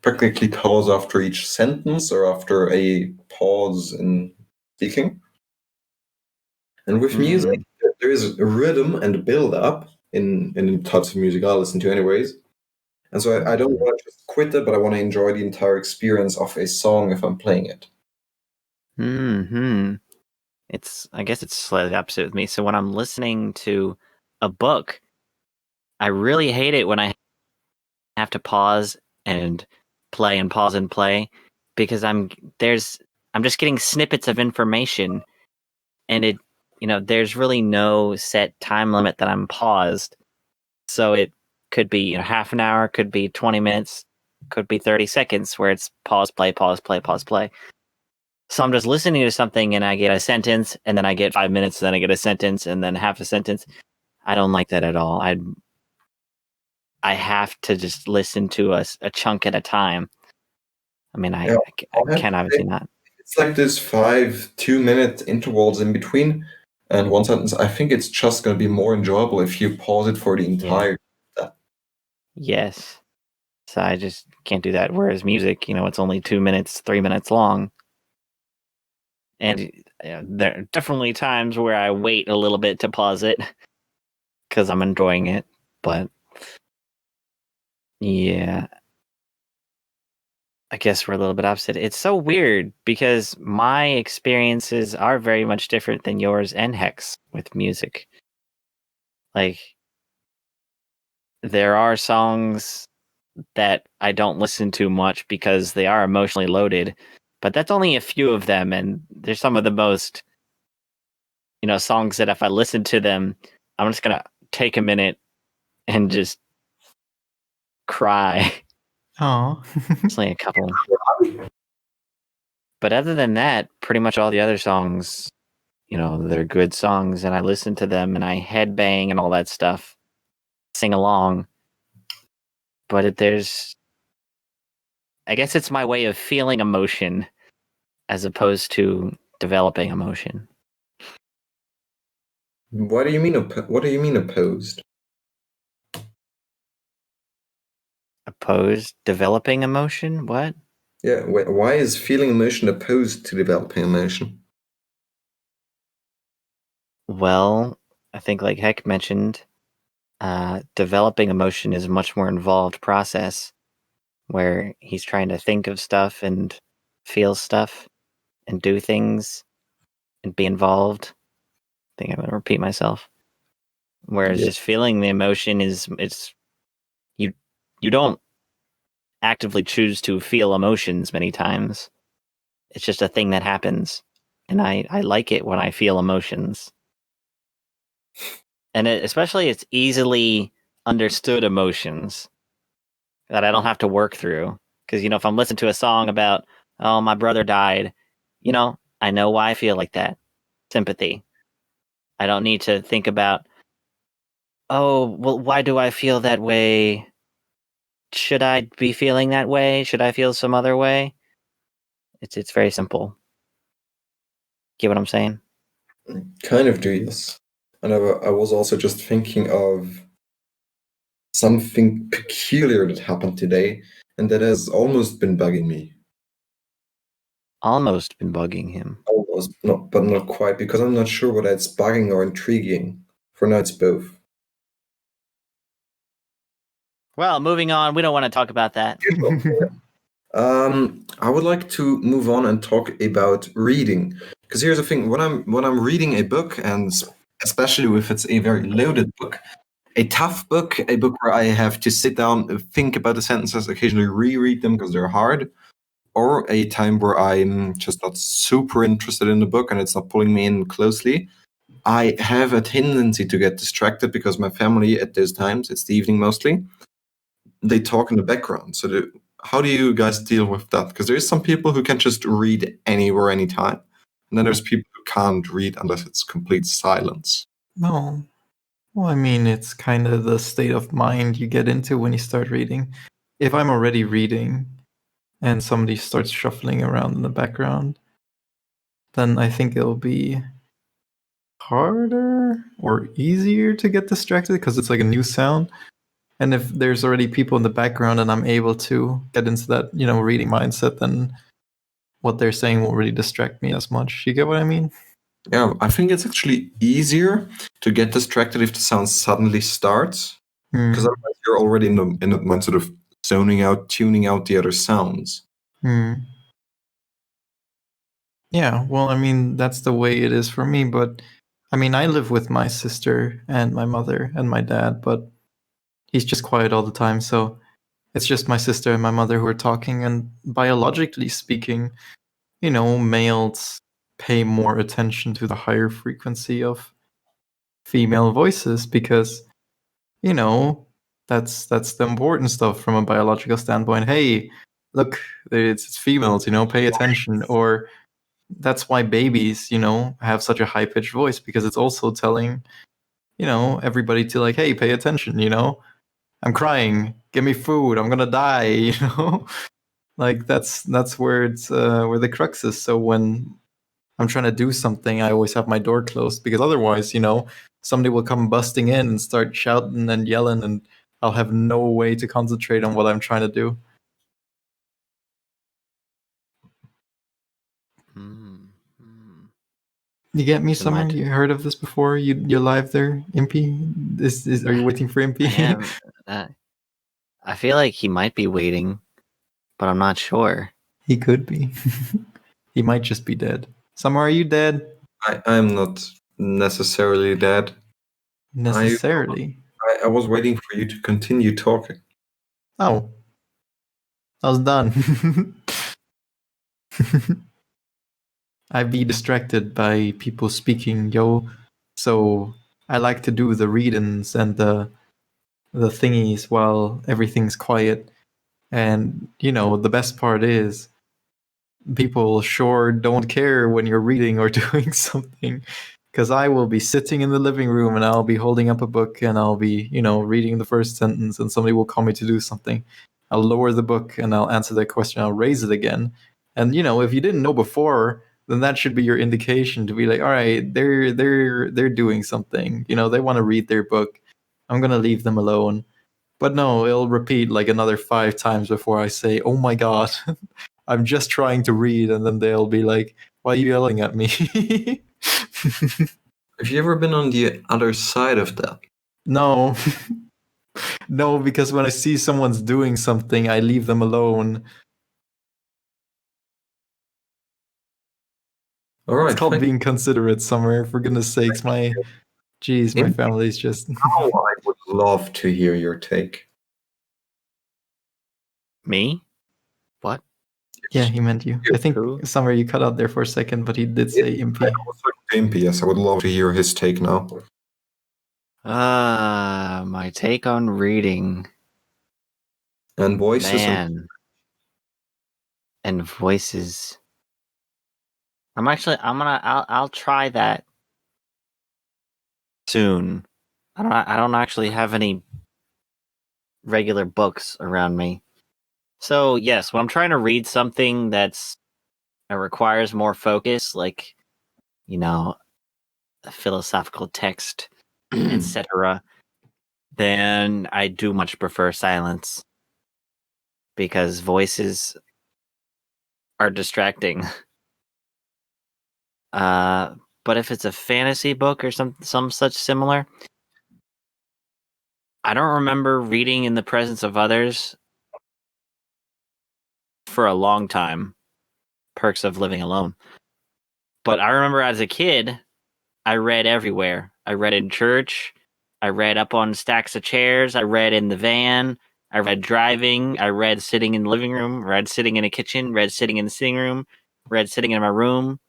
practically pause after each sentence or after a pause in speaking. And with music, there is a rhythm and build up in the types of music I listen to anyways. And so I don't want to just quit it, but I want to enjoy the entire experience of a song if I'm playing it. I guess it's slightly opposite with me. So when I'm listening to a book, I really hate it when I have to pause and play and pause and play, because I'm just getting snippets of information, and there's really no set time limit that I'm paused. So it could be half an hour, could be 20 minutes, could be 30 seconds where it's pause, play, pause, play, pause, play. So I'm just listening to something and I get a sentence, and then I get 5 minutes, then I get a sentence, and then half a sentence. I don't like that at all. I have to just listen to a chunk at a time. I mean, I can obviously not. It's like this 5 2-minute intervals in between and one sentence. I think it's just going to be more enjoyable if you pause it for the entire. Yes. So I just can't do that. Whereas music, it's only 2 minutes, 3 minutes long. And there are definitely times where I wait a little bit to pause it because I'm enjoying it. But yeah, I guess we're a little bit opposite. It's so weird because my experiences are very much different than yours and Hex with music. Like, there are songs that I don't listen to much because they are emotionally loaded, but that's only a few of them, and they're some of the most, songs that if I listen to them, I'm just gonna take a minute and just cry. Oh, It's only a couple. But other than that, pretty much all the other songs, they're good songs, and I listen to them and I headbang and all that stuff, sing along. But I guess it's my way of feeling emotion as opposed to developing emotion. What do you mean? What do you mean opposed? Opposed? Developing emotion? What? Yeah. Why is feeling emotion opposed to developing emotion? Well, I think like Heck mentioned, developing emotion is a much more involved process where he's trying to think of stuff and feel stuff and do things and be involved. I think I'm going to repeat myself. Whereas just feeling the emotion you don't actively choose to feel emotions many times. It's just a thing that happens. And I like it when I feel emotions. And especially it's easily understood emotions that I don't have to work through. Because, if I'm listening to a song about, oh, my brother died, I know why I feel like that. Sympathy. I don't need to think about, oh, well, why do I feel that way? Should I be feeling that way? Should I feel some other way? It's very simple. Get what I'm saying? Kind of do, yes. And I was also just thinking of something peculiar that happened today, and that has almost been bugging me. Almost been bugging him. Almost, but not quite, because I'm not sure whether it's bugging or intriguing. For now, it's both. Well, moving on. We don't want to talk about that. I would like to move on and talk about reading, because here's the thing: when I'm reading a book, and especially if it's a very loaded book, a tough book, a book where I have to sit down, think about the sentences, occasionally reread them because they're hard, or a time where I'm just not super interested in the book and it's not pulling me in closely, I have a tendency to get distracted because my family at those times, it's the evening mostly, they talk in the background. So how do you guys deal with that? Because there's some people who can just read anywhere, anytime. And then there's people who can't read unless it's complete silence. No. Well, I mean, it's kind of the state of mind you get into when you start reading. If I'm already reading and somebody starts shuffling around in the background, then I think it'll be harder or easier to get distracted because it's like a new sound. And if there's already people in the background and I'm able to get into that, reading mindset, then what they're saying won't really distract me as much. You get what I mean? Yeah, I think it's actually easier to get distracted if the sound suddenly starts, because otherwise you're already in the mind sort of zoning out, tuning out the other sounds. Yeah, well, I mean, that's the way it is for me. But I mean, I live with my sister and my mother and my dad, but he's just quiet all the time. So it's just my sister and my mother who are talking. And biologically speaking, males pay more attention to the higher frequency of female voices because, that's the important stuff from a biological standpoint. Hey, look, it's females, pay attention. Or that's why babies, have such a high pitched voice, because it's also telling, everybody to like, hey, pay attention, I'm crying, give me food, I'm gonna die, like that's where it's where the crux is. So when I'm trying to do something, I always have my door closed, because otherwise, somebody will come busting in and start shouting and yelling, and I'll have no way to concentrate on what I'm trying to do. You get me, Summer? You heard of this before? You're live there, Impy? Are you waiting for Impy? I am. I feel like he might be waiting, but I'm not sure. He could be. He might just be dead. Summer, are you dead? I'm not necessarily dead. Necessarily? I was waiting for you to continue talking. Oh. I was done. I be distracted by people speaking, yo. So I like to do the read-ins and the thingies while everything's quiet. And, the best part is people sure don't care when you're reading or doing something, because I will be sitting in the living room and I'll be holding up a book and I'll be, reading the first sentence, and somebody will call me to do something. I'll lower the book and I'll answer that question. I'll raise it again. And, if you didn't know before, then that should be your indication to be like, all right, they're doing something. They want to read their book. I'm going to leave them alone. But no, it'll repeat like another 5 times before I say, oh my God, I'm just trying to read. And then they'll be like, why are you yelling at me? Have you ever been on the other side of that? No. No, because when I see someone's doing something, I leave them alone. All right. It's called being considerate, Summer. For goodness sakes, my family's just... I would love to hear your take. Me? What? Yeah, he meant you. I think, Summer, you cut out there for a second, but he did say Impy. Impy, yes. I would love to hear his take now. My take on reading. And voices. Man. And voices. I'll try that soon. I don't actually have any regular books around me. So yes, when I'm trying to read something that requires more focus, like, a philosophical text, etc., then I do much prefer silence, because voices are distracting. But if it's a fantasy book or some such similar, I don't remember reading in the presence of others for a long time. Perks of living alone. But I remember as a kid, I read everywhere. I read in church. I read up on stacks of chairs. I read in the van. I read driving. I read sitting in the living room. Read sitting in a kitchen. Read sitting in the sitting room. Read sitting in my room.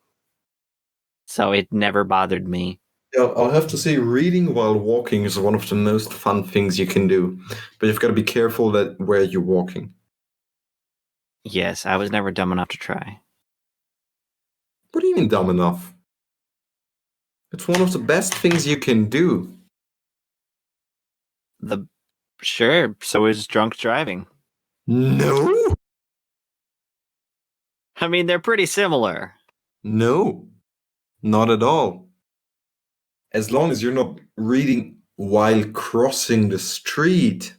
So it never bothered me. Yeah, I'll have to say, reading while walking is one of the most fun things you can do, but you've got to be careful that where you're walking. Yes, I was never dumb enough to try. What do you mean dumb enough? It's one of the best things you can do. Sure, so is drunk driving. No, I mean, they're pretty similar. no, not at all. As long as you're not reading while crossing the street.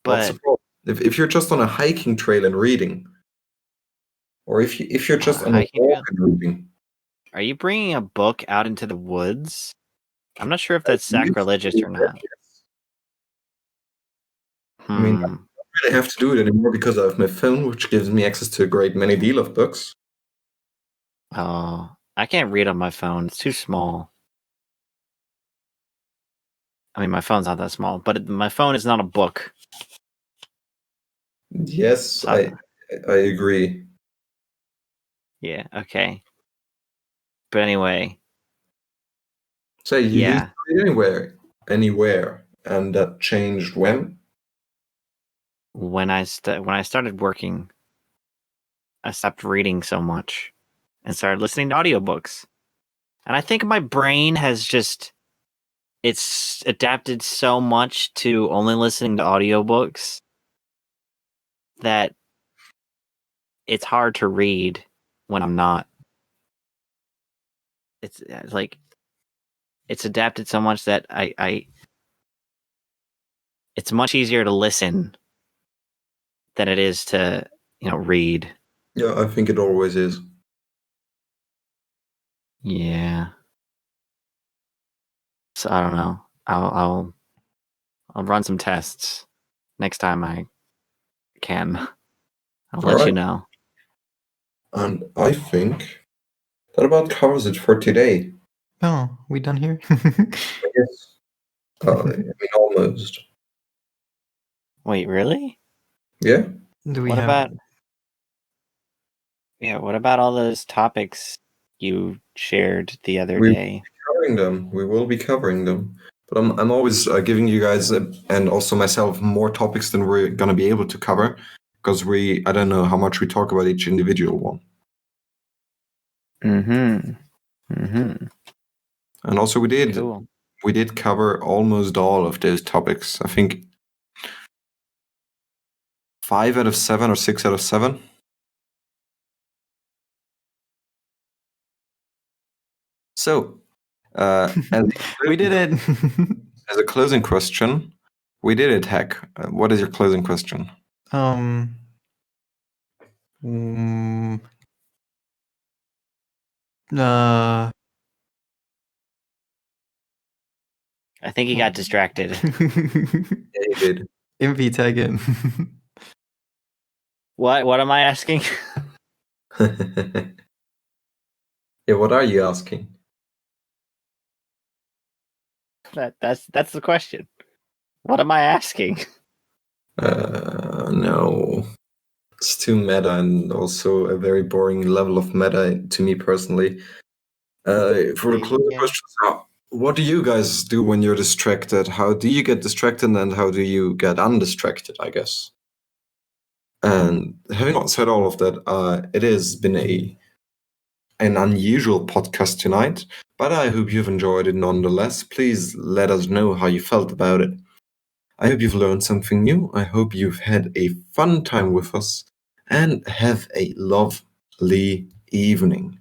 What's the But problem? If you're just on a hiking trail and reading, or if you're just on a hiking walk trail? and reading, Are you bringing a book out into the woods? I'm not sure if that's I used to sacrilegious do or that, not. yes. I mean, I don't really have to do it anymore because I have my phone, which gives me access to a great many deal of books. Oh, I can't read on my phone. It's too small. I mean, my phone's not that small, but my phone is not a book. Yes, So- I agree. Yeah, okay. But anyway, So you used yeah. to read anywhere, and that changed when? When I started working, I stopped reading so much and started listening to audiobooks. And I think my brain has just it's adapted so much to only listening to audiobooks that it's hard to read when I'm not. It's like it's adapted so much that I it's much easier to listen than it is to, read. Yeah, I think it always is. Yeah. So I don't know. I'll run some tests next time I can. I'll let you Alright. know. And I think that about covers it for today. Oh, we done here? Yes. I mean, almost. Wait, really? Yeah. Do we What have? what about all those topics you shared the other We- day? Covering them. We will be covering them. But I'm always giving you guys and also myself more topics than we're going to be able to cover because I don't know how much we talk about each individual one. Mm-hmm. Mm-hmm. And also we Cool. did cover almost all of those topics. I think 5 out of 7 or 6 out of 7. So, We did it. as a closing question, we did it, Heck. What is your closing question? um. Uh. I think he got distracted. Yeah, you did. Envy tag in. What am I asking? Yeah, what are you asking? That's the question. What am I asking? No. It's too meta and also a very boring level of meta to me personally. For the closing Yeah. questions, what do you guys do when you're distracted? How do you get distracted and how do you get undistracted, I guess? And having said all of that, it has been an unusual podcast tonight, but I hope you've enjoyed it nonetheless. Please let us know how you felt about it. I hope you've learned something new. I hope you've had a fun time with us and have a lovely evening.